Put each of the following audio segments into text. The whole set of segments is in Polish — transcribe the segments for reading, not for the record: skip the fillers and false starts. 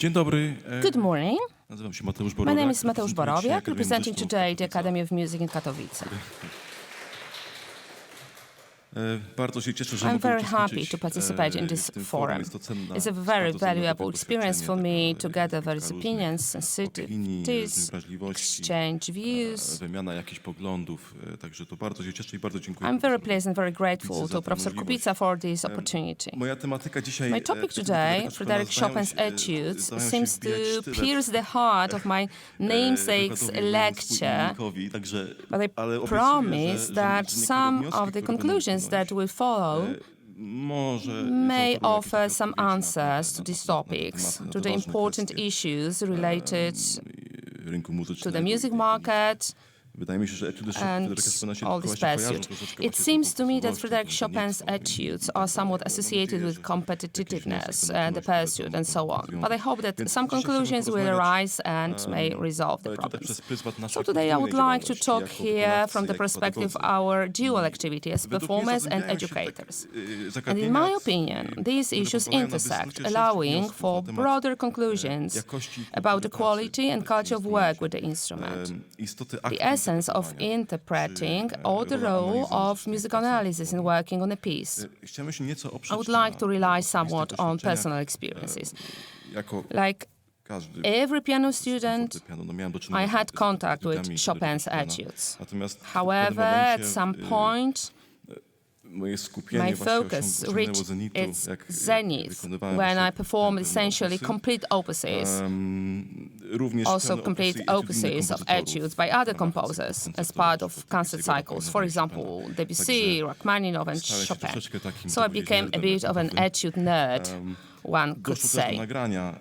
Dzień dobry. Good morning. Nazywam się Mateusz Borowiak. My name is Mateusz Borowiak, representing today the Academy of Music in Katowice. Bardzo się cieszę, że I'm mogę very happy uczestniczyć to participate in this w tym forum. Jest to cenna, It's a very bardzo cenne valuable experience for me to gather various różnych opinions, sensitivities, wrażliwości, exchange views. wymiana jakichś poglądów. Także to bardzo się cieszę i bardzo dziękuję. I'm very pleased and very grateful to Professor 𝗏𝗏 for this opportunity. Moja tematyka dzisiaj, My topic today, Frédéric Chopin's Etudes, seems to pierce the heart of my namesake's lecture, but I promise that some of the conclusions that will follow may offer some answers to these topics, to the important issues related to the music market, and all this pursuit. It seems to me that Frédéric Chopin's etudes are somewhat associated with competitiveness, the pursuit, and so on. But I hope that some conclusions will arise and may resolve the problems. So today I would like to talk here from the perspective of our dual activity as performers and educators. And in my opinion, these issues intersect, allowing for broader conclusions about the quality and culture of work with the instrument, the essence of interpreting, or the role of musical analysis in working on a piece. I would like to rely somewhat on personal experiences. Like every piano student, I had contact with Chopin's etudes. However, at some point, my focus reached its zenith when I performed essentially complete opuses, also complete opuses of etudes by other composers as part of concert cycles, for example, Debussy, Rachmaninoff, and Chopin. So I became a bit of an etude nerd, one could say.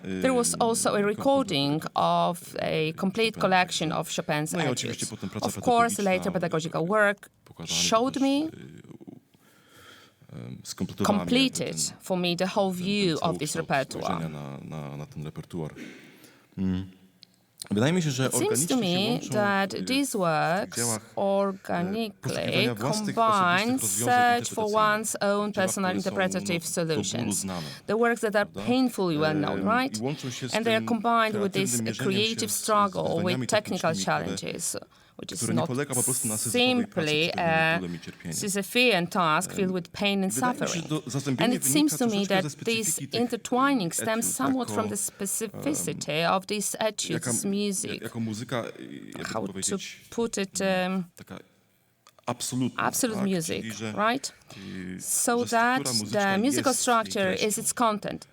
There was also a recording of a complete collection of Chopin's etudes. Of course, later pedagogical work showed me, completed for me the whole view of this repertoire. It seems to me that these works organically combine search for one's own personal interpretative solutions. The works that are painfully well known, right? And they are combined with this creative struggle with technical challenges, which is not simply a Sisyphean task filled with pain and suffering. And it seems to me that this intertwining stems somewhat from the specificity of this etudes music. How to put it? Absolute music, right? So that the musical structure is its content.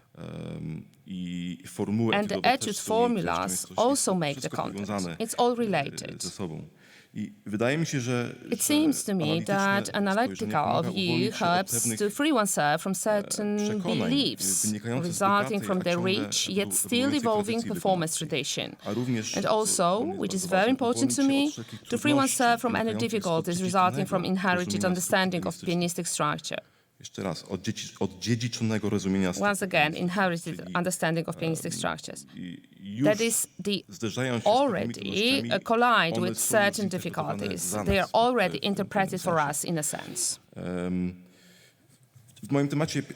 And the etude formulas also make the content. It's all related. It seems to me that analytical view helps to free oneself from certain beliefs resulting from the rich yet still evolving performance tradition. And also, which is very important to me, to free oneself from any difficulties resulting from inherited understanding of pianistic structure. Once again, inherited understanding of pianistic structures. That is, they already collide with certain difficulties. They are already interpreted for us, in a sense.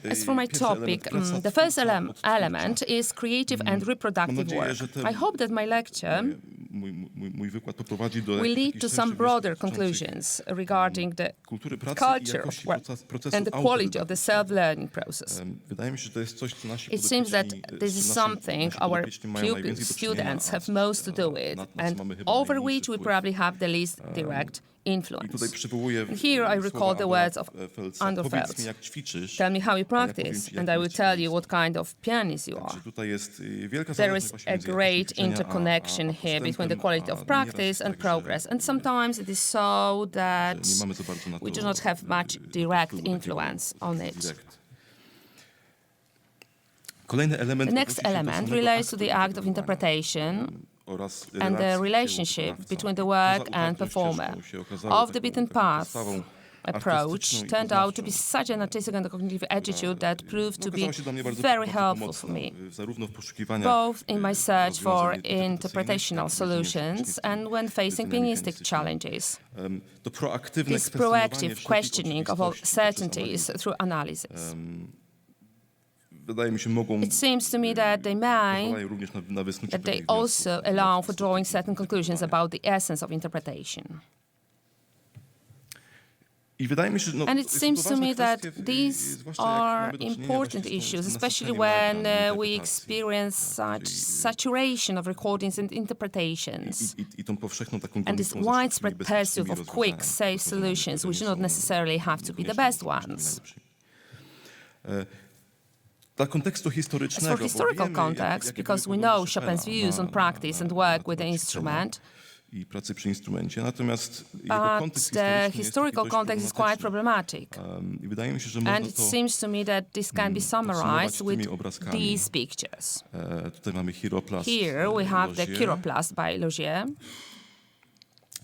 As for my topic, the first element is creative and reproductive work. I hope that my lecture will lead to some broader conclusions regarding the culture of work and the quality of the self-learning process. It seems that this is something our pupils, students, have most to do with, and over which we probably have the least direct influence. And here I recall the words of 𝗏𝗏. Tell me how you practice, and I will tell you what kind of pianist you are. There is a great interconnection here between the quality of practice and progress, and sometimes it is so that we do not have much direct influence on it. The next element relates to the act of interpretation and the relationship between the work and performer. Off the beaten path approach turned out to be such an artistic and cognitive attitude that proved to be very helpful for me, both in my search for interpretational solutions and when facing pianistic challenges. This proactive questioning of all certainties through analysis. wydaje mi się, mogą It seems to me that they may, pozwalają również na wysnucie that they pewnych wniosków. also allow for drawing certain conclusions about the essence of interpretation. I wydaje mi się, że And it seems to me that these are important issues, especially when we experience such saturation of recordings and interpretations, I tą powszechną taką and this gonitwą za widespread wszystkimi pursuit of bezpiecznymi quick, safe solutions, which do not necessarily have to be the best ones. Dla kontekstu As historycznego, for historical context, because we know Chopin's views on practice and work with the instrument, i pracy przy instrumencie, natomiast jego but kontekst the historyczny historical jest context is quite problematyczny. problematic. I wydaje mi się, że And można it to seems to me that this can be summarized tymi with obrazkami. these pictures. Tutaj mamy chiroplast Here we have the 𝐲𝐿 𝗃𝗏𝗏 by 𝐲𝐿,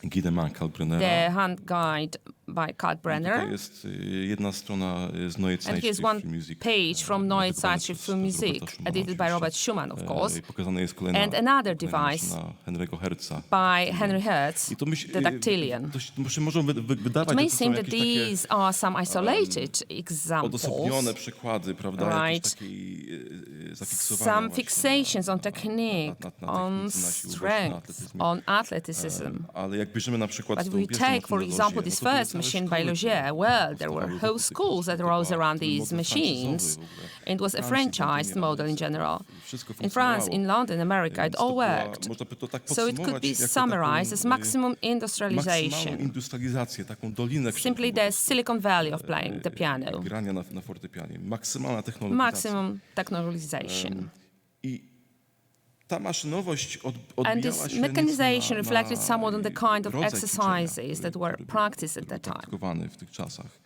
𝐺𝐷 𝐀𝐙 the hand guide by Tutaj Kalkbrenner, jest jedna strona z 𝗦𝐁ście and here's one 𝗏𝗏𝗏 page from 𝗦𝐻்ście𝗄𝗏𝗏, edited by Robert Schumann, of course, Pokazana jest kolejna and another device 𝗦𝐻்cia by Henry Hertz, I to the dactylian. To się może wydawać, It may że to są seem that jakieś takie these are some isolated examples, odosobnione przykłady, prawda? Right. Jakieś takiej zafiksowania some właśnie fixations on technique, on technice, na siłę, na strength, atletyzmie. on athleticism. Ale jak bierzemy na przykład But tą we pierwszą take, for maszynę example, 𝐲𝐿, this no to były first całe machine szkoły, by które 𝐲𝐿. Well, there were powstawały whole wokół tych schools that tego arose around model these francuzowy machines. w ogóle. It was a Francji, franchised model in general. Wszystko In France, funkcjonowało. in London, America, it Więc to all była, worked. można by to tak So it could podsumować be jako summarized as taką, maximum maksymalną industrialization, industrializację, taką dolinę simply the Silicon Valley of playing the piano, grania na fortepianie. Maksymalna technologia. maximum technologization. I ta maszynowość And odbijała this się mechanization reflected somewhat on the kind of rodzaj exercises ćwiczenia, that were który practiced at był that time. praktykowany w tych czasach.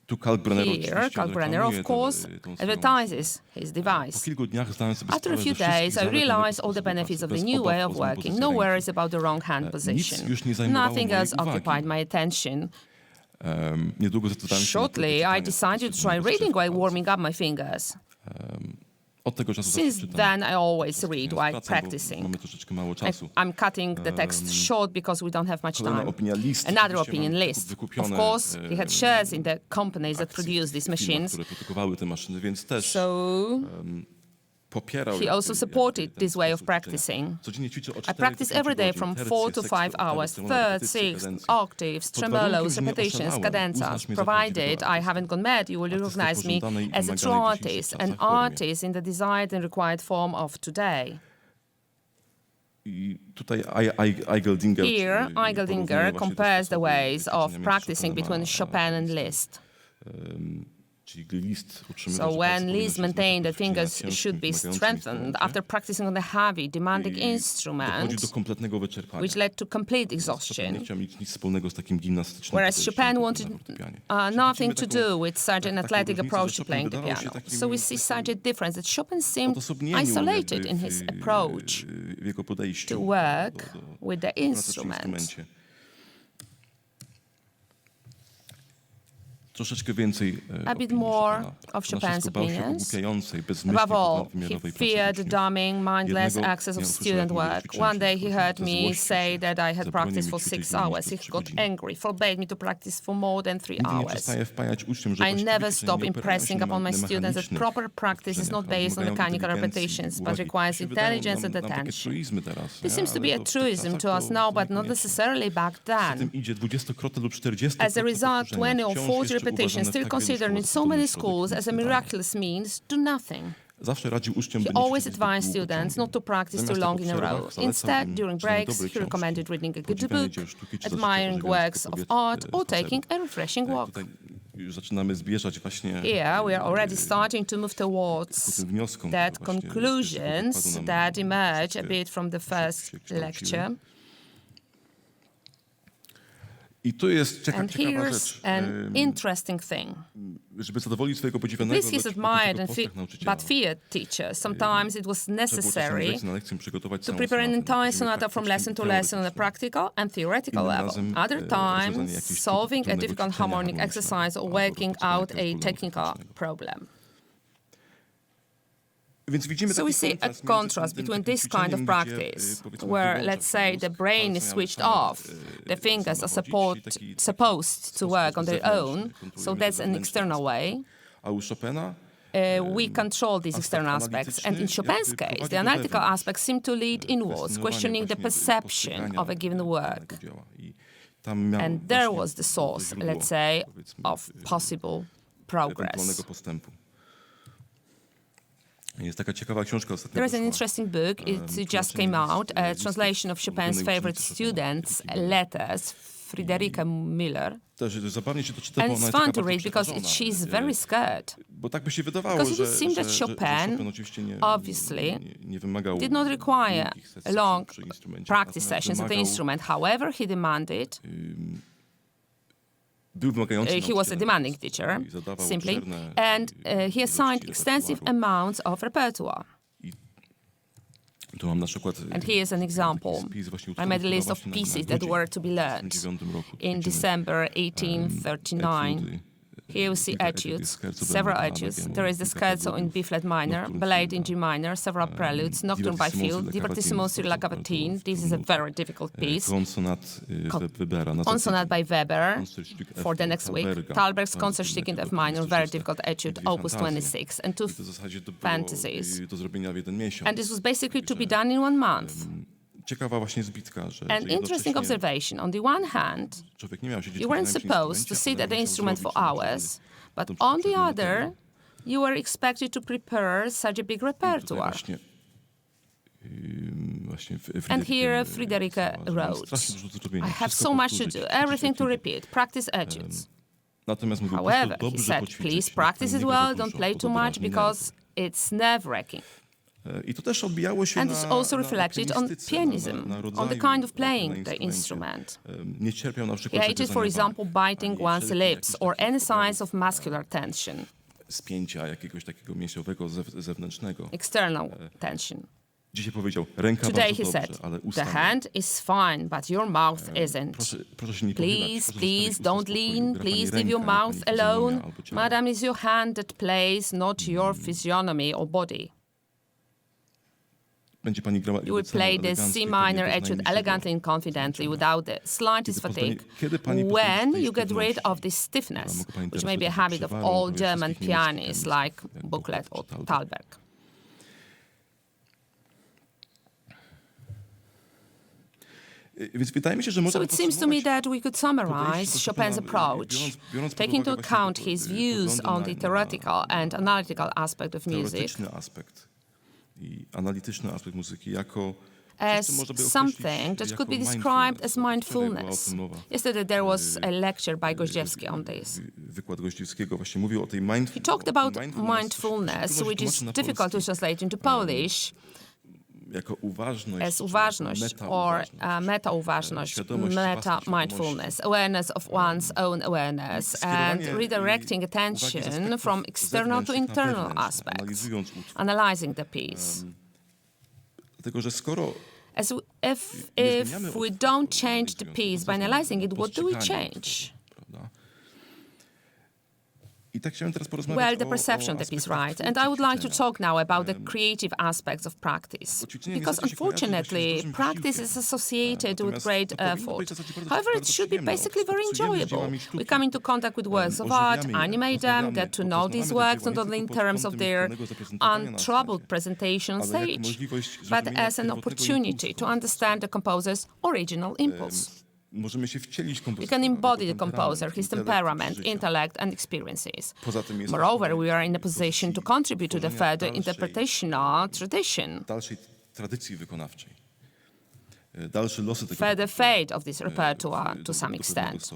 Tu Kalkbrenner Here, Kalkbrenner, of course, advertises his Po device. kilku dniach zdałem sobie After a sprawę, few że days, I wszystkich zalet realized all the nowego benefits sposobu of the pracy, new way bez of obaw o working. pozycję No ręki. worries about the wrong hand Nic position. już nie zajmowało Nothing mojej else uwagi. occupied my attention. Niedługo zdecydowałem się na Shortly, próbę I czytania decided to try bez reading while przerwy. warming up my fingers. Od tego czasu zawsze Since czytam. then, I always read Czytając while pracę, bo practicing. Mamy troszeczkę mało czasu. I'm cutting the text short because we don't have much Kolejna time. opinia list. Another Oczywiście opinion mam list. Of wykupione, course, he had shares in the companies that akcje produce these w firmach, machines, które produkowały te maszyny, więc też so popierał he also supported ten this way of sposób practicing. ćwiczenia. Codziennie ćwiczę o I 4 practice do 5 every day godzin, from tercje, 4 to sekcje, 5 hours, oktawy, third, repetycje, sixth, kadencje. octaves, Pod warunkiem, tremolos, że nie repetitions, oszalałem, cadenzas, uznasz mnie za provided prawdziwego I artystę. haven't gone mad, you will Artystę recognize me pożądanej i as a true wymaganej w dzisiejszych artist, an czasach formie. artist in the desired and required form of today. I tutaj 𝐼𝐿 Here, 𝐼𝐿 compares the ways of practicing between Chopin and Liszt. Czyli Liszt utrzymywał, So że when palce Liszt powinny się maintained that znosić fingers ciężkim, should be wymagającym strengthened instrumencie. after practicing on the heavy, demanding Dochodzi instrument, do kompletnego wyczerpania. which led to complete Chopin nie exhaustion. chciał mieć nic wspólnego z takim gimnastycznym Whereas podejściem Chopin do wanted na fortepianie. nothing Widzimy to taką- do with such an taką athletic różnicę, approach że to Chopin playing the wydawał się piano. takim- So we see such a difference that Chopin seemed odosobnieniu isolated jakby in w- his approach w jego podejściu to work do with the pracy przy instrument. instrumencie. Troszeczkę więcej A bit opinii more Chopina. of Na Chopin's wszystko bał się opinions. ogłupiającej, bezmyślnie Above all, he ponadwymiarowej pracy feared uczniów. dumbing, mindless Jednego access of dnia student usłyszałem work. ilość One day he księży, heard ze me złością say się that I had zabronił practiced mi for ćwiczyć 6 dłużej hours. niż He te 3 got godziny. angry, forbade me to practice for more than 3 Nigdy nie hours. przestaje wpajać uczniom, że I właściwe never ćwiczenie stop nie opierają się impressing na upon my students that mechanicznych proper practice is not ćwiczeniach, based on wymagają mechanical inteligencji, repetitions, but uwagi. requires Się wydają intelligence and nam takie attention. truizmy teraz, This nie? seems to Ale be a to w tych truism czasach to us to now, but not niekoniecznie. necessarily back Przy then. tym idzie 20-krotne lub 40-krotne As a result, 20 or powtórzenia, 40 wciąż jeszcze repetitions, uważane w still tak wielu considered in szkołach so many za trudny schools środek as a wychwytania. miraculous means, do nothing. Zawsze radził uczniom, by He nie always siedzieć zbyt advised długo students ciągiem. not to practice too Zamiast long tego in a w przerwach row. zalecał Instead, im during czytanie breaks, dobrej he recommended książki, reading a good podziwianie book, dzieł sztuki czy admiring zażycia works of kobiet, art, or spacerów. taking a refreshing Tak, walk. tutaj już zaczynamy zbieżać właśnie Here, we are already starting to move ku towards tym wnioskom, that które właśnie z conclusions pierwszego wykładu nam that emerge a się- bit from the first się kształciły. lecture. I tu jest ciekawa And rzecz. here's an interesting thing. Żeby zadowolić swojego podziwianego This is admired and but feared teachers. Sometimes it was necessary to prepare an entire sonata from lesson to lesson on a practical and theoretical level. Other times, solving a difficult harmonic exercise or working out a technical problem. Więc widzimy So we see a contrast between this kind of practice, where, let's say, the brain is switched off, the fingers are supposed to work on their own, so that's an external way. A u Chopina we control these external aspects. And in Chopin's case, the analytical aspects seem to lead inwards, questioning the perception of a given work. And there was the source, let's say, of possible progress. There is an interesting book, it just came out, a translation of Chopin's favorite students' letters, Friederike Müller. And it's fun to read because she's very scared. Because it would seem that Chopin, obviously, did not require long practice sessions of the instrument. However, he demanded, he was a demanding teacher, simply, and he assigned extensive amounts of repertoire. And here's an example. I made a list of pieces that were to be learned in December 1839. Here we see etudes, several etudes. There is the scherzo in B-flat minor, ballade in G minor, several preludes, nocturne by field, divertissement sur la cavatine. This is a very difficult piece. Consonant by Weber for the next week. Thalberg's Concertstück in F minor, very difficult etude, opus 26, and two fantasies. And this was basically to be done in 1 month. An interesting observation. On the one hand, you weren't supposed to sit at the instrument for hours, but on the other, you were expected to prepare such a big repertoire. And here Friederike wrote, I have so much to do, everything to repeat, practice etudes. However, he said, please practice it well, don't play too much because it's nerve-wracking. And this also reflected on pianism, on the kind of playing the instrument. He hated, for example, biting one's lips or any signs of muscular tension, external tension. Today he said, the hand is fine, but your mouth isn't. Please don't lean, please leave your mouth alone. Madam, is your hand that plays, not your physiognomy or body. You will play the C minor etude elegantly and confidently without the slightest fatigue when you get rid of this stiffness, which may be a habit of all German pianists like Buchlet or Thalberg. So it seems to me that we could summarize Chopin's approach, taking into account his views on the theoretical and analytical aspect of music, as something that could be described as mindfulness. Yesterday there was a lecture by 𝗏𝐽eździewski on this. He talked about mindfulness, which is difficult to translate into Polish, as uważność or meta-uważność, meta-mindfulness, awareness of one's own awareness, and redirecting attention from external to internal aspects, analyzing the piece. As if we don't change the piece by analyzing it, what do we change? Well, the perception of the piece, right? And I would like to talk now about the creative aspects of practice. Because unfortunately, practice is associated with great effort. However, it should be basically very enjoyable. We come into contact with works of art, animate them, get to know these works not only in terms of their untroubled presentation on stage, but as an opportunity to understand the composer's original impulse. We can embody the composer, his temperament, intellect, and experiences. Moreover, we are in a position to contribute to the further interpretational tradition, further fate of this repertoire to some extent.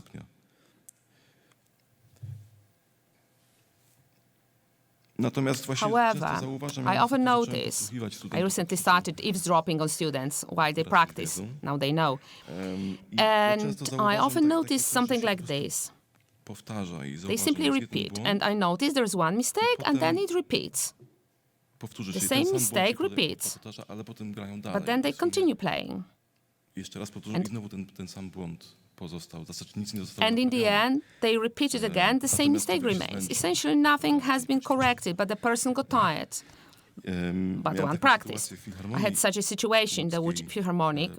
However, I often notice, I recently started eavesdropping on students while they practice, now they know, and I often notice something like this. They simply repeat, and I notice there's one mistake, and then it repeats. The same mistake repeats, but then they continue playing. And in the end, they repeat it again, the same mistake remains. Essentially, nothing has been corrected, but the person got tired. But one practice. I had such a situation in the Łódź Philharmonic,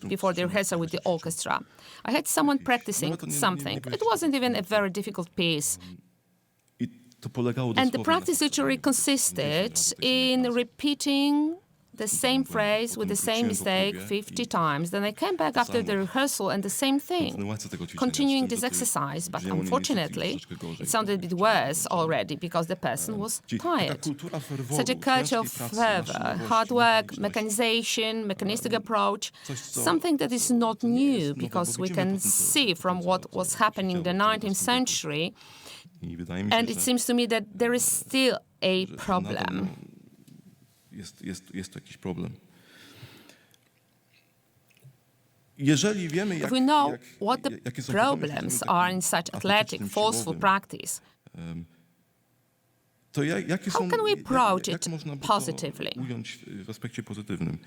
before the rehearsal with the orchestra. I had someone practicing something. It wasn't even a very difficult piece. to polegało And the dosłownie na practice literally consisted in repeating the same phrase with the same mistake 50 times. Then I came back after the rehearsal and the same thing, continuing this exercise. But unfortunately, it sounded a bit worse already because the person was tired. Such a culture of fervor, hard work, mechanization, mechanistic approach, something that is not new because we can see from what was happening in the 19th century. And it seems to me that there is still a problem. Jest to jakiś problem. Jeżeli wiemy, If we know what the problems are in such athletic, forceful practice, to jakie how są, can we approach jak it można by positively? to ująć w aspekcie pozytywnym?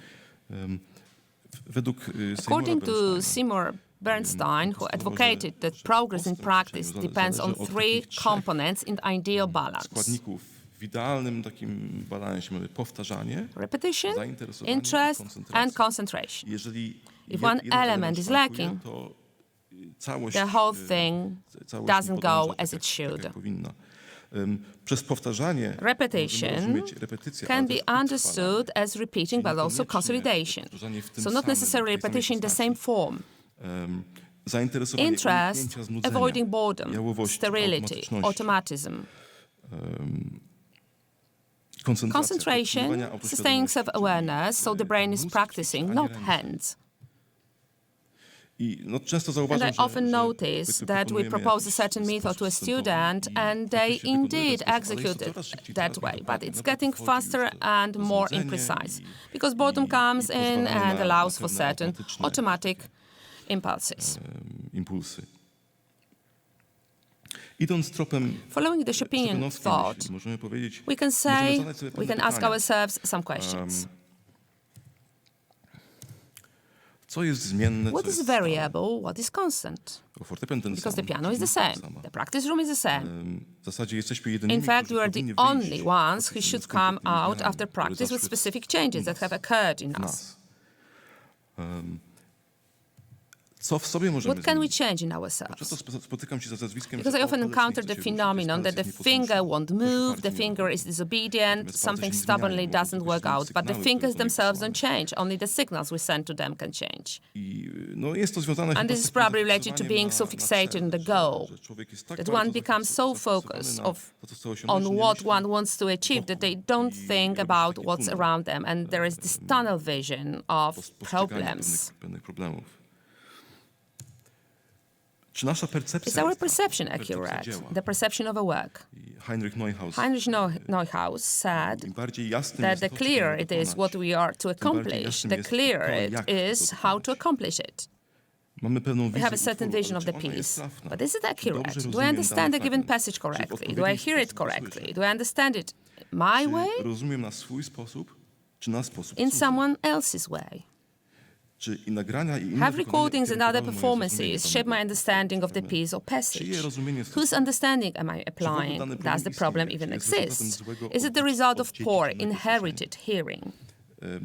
Według According to Seymour Bernstein, who advocated that progress in practice depends on three components in ideal balance: składników w idealnym takim balansie mamy powtarzanie, repetition, zainteresowanie, interest, and koncentracja. concentration. Jeżeli If one jeden element is brakuje, lacking, to całość, the whole thing całość doesn't nie go podąża as tak, it should. jak powinna. Przez powtarzanie Repetition możemy rozumieć repetycję, can ale be też utrwalanie. understood as repeating, but also consolidation. So not necessarily repetition in the same form. Zainteresowanie, Interest, uniknięcia znudzenia, avoiding boredom, jałowości, sterility, automatyczności, automatism. koncentracja, Concentration, kultywowania sustaining autoświadomości, self-awareness, so the brain is mózg practicing, ćwiczy, a nie not ręce. hands. I często And zauważam, I often że notice that we propose a certain method to a student and they indeed execute it that way, but it's getting faster and more imprecise because boredom comes in and allows for certain automatic impulses. impulsy. Idąc tropem Following the Chopinian Chopinowskiej thought, myśli, możemy powiedzieć, we can możemy say, zadać sobie we pewne can ask pytania. ourselves some questions. Co jest zmienne, What co is jest stałe? variable, what is constant? Bo fortepian ten Because sam, the piano is the dźwięk same, ta sama. the practice room is the same. W zasadzie jesteśmy jedynymi, In fact, którzy we are powinni the only wyjść ones z who should tymi come zmianami, out after które practice with zaszły specific w changes that nas. have occurred in us. nas. Co w sobie możemy What can we zmienić? change in Często ourselves? spotykam się ze zjawiskiem, Because I że often palec encounter nie the chce się phenomenon ruszać, that palec the jest finger nieposłuszny, won't coś move, uparcie the nie finger robi. is disobedient, Natomiast something palce się nie stubbornly zmieniają, doesn't bo work tylko out, but the sygnały, fingers które są themselves don't wysyłane. change, only the signals we send to them can change. I no, jest to związane And chyba this z is takim probably related to zafiksowaniem being so na fixated celu, on the goal, że człowiek jest tak that bardzo one becomes so zafiksowany focused na to, co chce osiągnąć, on że nie what myśli one wants to achieve that they don't i think robi się about taki what's tunel, around them, and there is this tunnel vision of postrzegania problems. pewnych problemów. Czy nasza percepcja Is our jest ta perception percepcja accurate? dzieła? The perception of a work. I Heinrich Neuhaus Neuhaus said im bardziej jasnym that jest the to, co clearer mamy it is what dokonać, we are to tym bardziej accomplish, jasnym the jest clearer to, it jak to is how to dokonać. accomplish it. Mamy pewną We wizję have a certain utworu, vision ale of czy the ona jest piece. trafna? But is it Czy accurate? dobrze Do I rozumiem understand dany a given fragment? passage Czy w correctly? odpowiedni Do I hear it sposób correctly? usłyszę? Do I understand it my way? Czy rozumiem na swój sposób, czy na sposób In cudzy? someone else's way? Czy i nagrania i inne Have wykonania recordings and other kierunkowały moje performances zrozumienie shape my danego understanding of the fragmentu? piece or passage? Czyje rozumienie Whose stosuje? understanding am I Czy w ogóle applying? dany Does the problem problem istnieje? even Czy jest rezultatem exist? złego Is it the result of poor, odziedziczonego inherited hearing?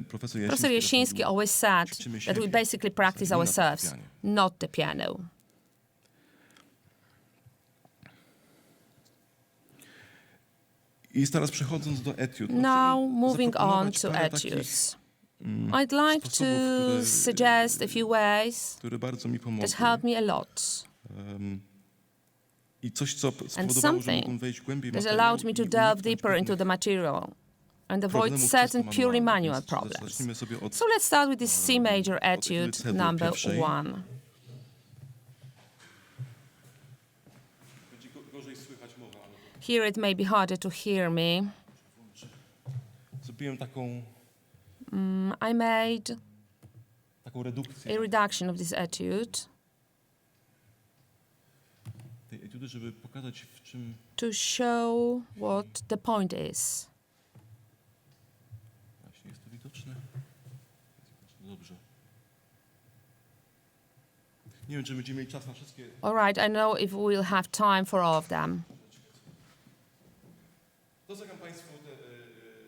Profesor Professor Jasiński always said ćwiczymy that we siebie, basically practice nie na ourselves, fortepianie. not the piano. I teraz przechodząc do etiud, no, Now, chciałbym moving on zaproponować to parę takich, etudes. I'd like sposobów, to które, suggest a few ways które bardzo mi pomogły. that help me a lot. I coś, co And spowodowało, że something mogłem wejść głębiej w that materiał allowed me to i delve uniknąć deeper into pewnych the material and avoid problemów certain czysto purely manualnych. manual Więc problems. zacznijmy sobie od So let's start with this C major etude etudy number pierwszej. 1. Będzie gorzej słychać mowę, ale Here it may be harder to hear me. zrobiłem taką I made redukcję a reduction of this etude tej etiudy, żeby pokazać, w czym to show what the point is. właśnie jest to widoczne. Dobrze. Nie wiem, czy będziemy mieli czas na wszystkie. All right, I know if we'll have time for all of them. To zagram Państwu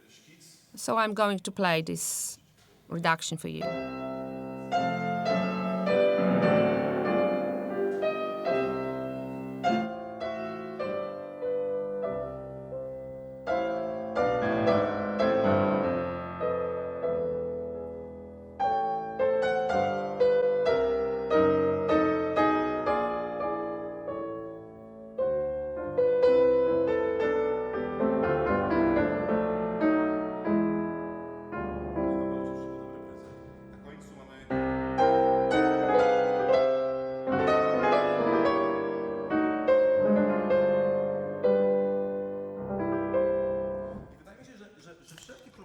szkic. So I'm going to play this reduction for you.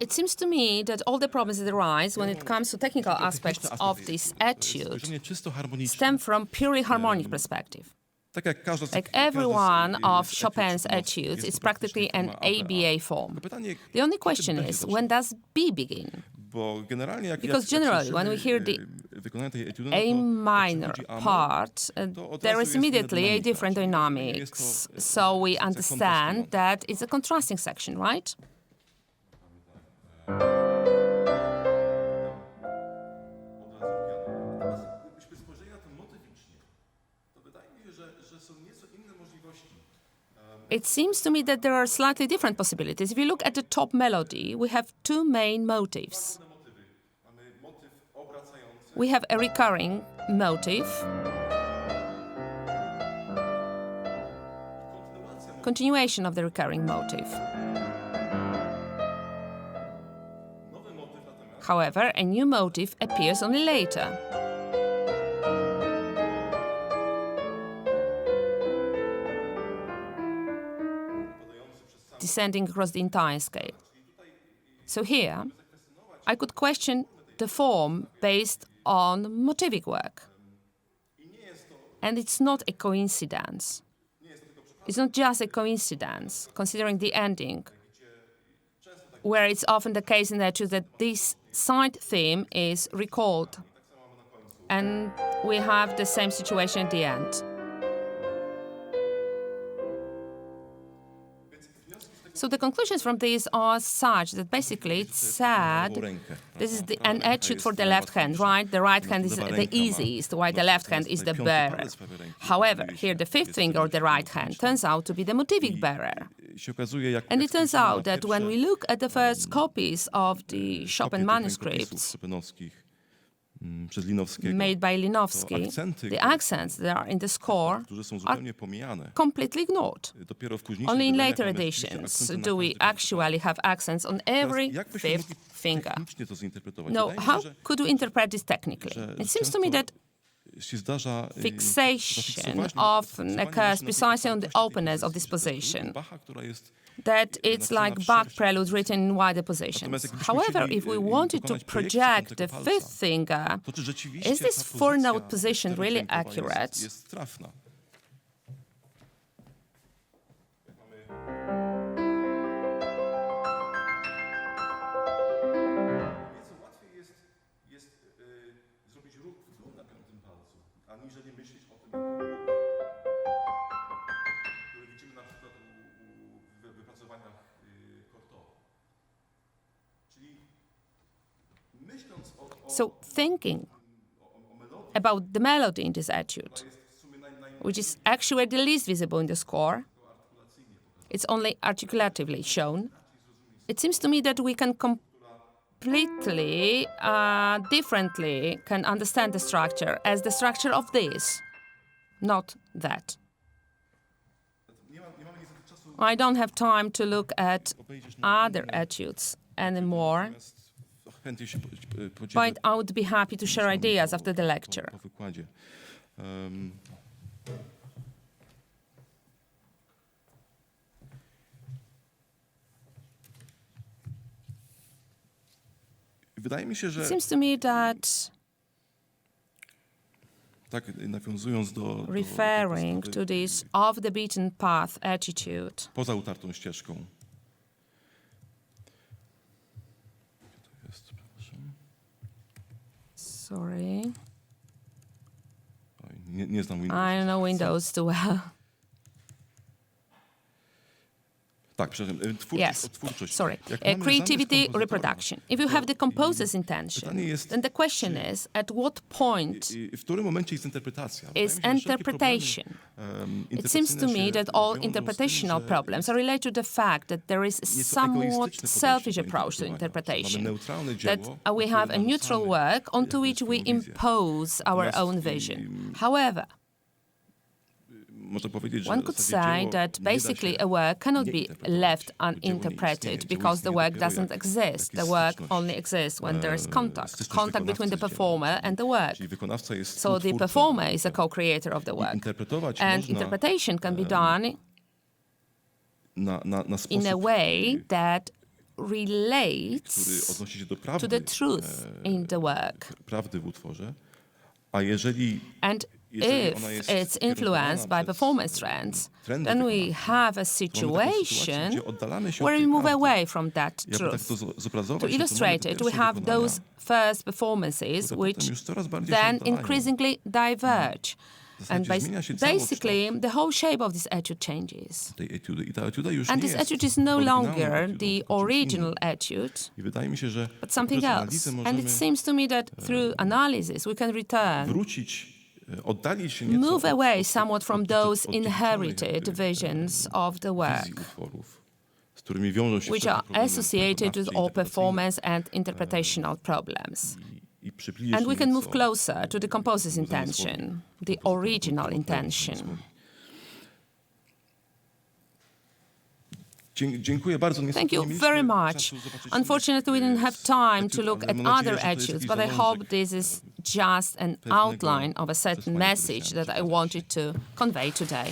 it seems to me that all the problems that arise when it comes to technical aspects of this etude stem from purely harmonic perspective. Like every one of Chopin's etudes, it's practically an ABA form. The only question is, when does B begin? Because generally, when we hear the A minor part, there is immediately a different dynamics. So we understand that it's a contrasting section, right? It seems to me that there are slightly different possibilities. If you look at the top melody, we have two main motives. We have a recurring motive, continuation of the recurring motive. However, a new motive appears only later. Descending across the entire scale. So here, I could question the form based on motivic work. And it's not a coincidence. It's not just a coincidence, considering the ending, where it's often the case in the etude that this side theme is recalled. And we have the same situation at the end. So the conclusions from this are such that basically it's said this is an etude for the left hand, right? The right hand is the easiest, while the left hand is the bearer. However, here the fifth finger of the right hand turns out to be the motivic bearer. And it turns out that when we look at the first copies of the Chopin manuscripts made by 𝗏𝗏𝐿𝐼𝐻𝐺, the accents that are in the score are completely ignored. Only in later editions do we actually have accents on every fifth finger. Now, how could we interpret this technically? It seems to me that fixation often occurs precisely on the openness of this position, that it's like Bach preludes written in wider positions. However, if we wanted to project the fifth finger, is this four-note position really accurate? So thinking about the melody in this etude, which is actually the least visible in the score, it's only articulatively shown, it seems to me that we can completely differently can understand the structure as the structure of this, not that. I don't have time to look at other etudes anymore, but I would be happy to share ideas after the lecture. It seems to me that referring to this off the beaten path attitude, sorry, I don't know Windows too well. Yes, sorry. Creativity, reproduction. If you have the composer's intention, then the question is, at what point is interpretation? It seems to me that all interpretational problems are related to the fact that there is a somewhat selfish approach to interpretation, that we have a neutral work onto which we impose our own vision. However, one could say that basically a work cannot be left uninterpreted because the work doesn't exist. The work only exists when there is contact between the performer and the work. So the performer is a co-creator of the work. And interpretation can be done in a way that relates który odnosi się do to prawdy, the truth in the work. prawdy w utworze, a jeżeli And jeżeli ona if jest it's influenced by performance trends, trendy then we wykonawcze, have a to mamy taką sytuację, situation gdzie oddalamy się od where tej we move prawdy. away from that Jakby tak truth. to To zobrazować, no to mamy illustrate te it, we pierwsze have wykonania, those first performances które which potem już coraz bardziej się then oddalają. increasingly diverge. W And zasadzie zmienia się całokształt basically, the whole shape of this etude changes. tej etiudy. I ta etiuda już And nie this jest etude is no oryginalną longer etiudą, the tylko czymś original innym. etude, I wydaje mi się, że but something poprzez else. analizę And możemy it seems to me that through analysis we can return, wrócić, oddalić się nieco move away somewhat od from tej- od those tej inherited jakby, visions of the wizji work, utworów, z którymi wiążą się which wszelkie are problemy associated with wykonawcze, all interpretacyjne. performance and interpretational problems. I przybliżyć And we can move nieco closer to the composer's temu zamysłowi, intention, the kompozytora, original temu intention. zamysłowi. Dziękuję bardzo. Niestety Thank you nie mieliśmy very much. czasu zobaczyć Unfortunately, we didn't have time to look at ale mam other nadzieję, że to jest etudes, jakiś but I zalążek hope this is just an pewnego outline of a certain przesłania, które message chciałem that I przekazać. wanted to convey today.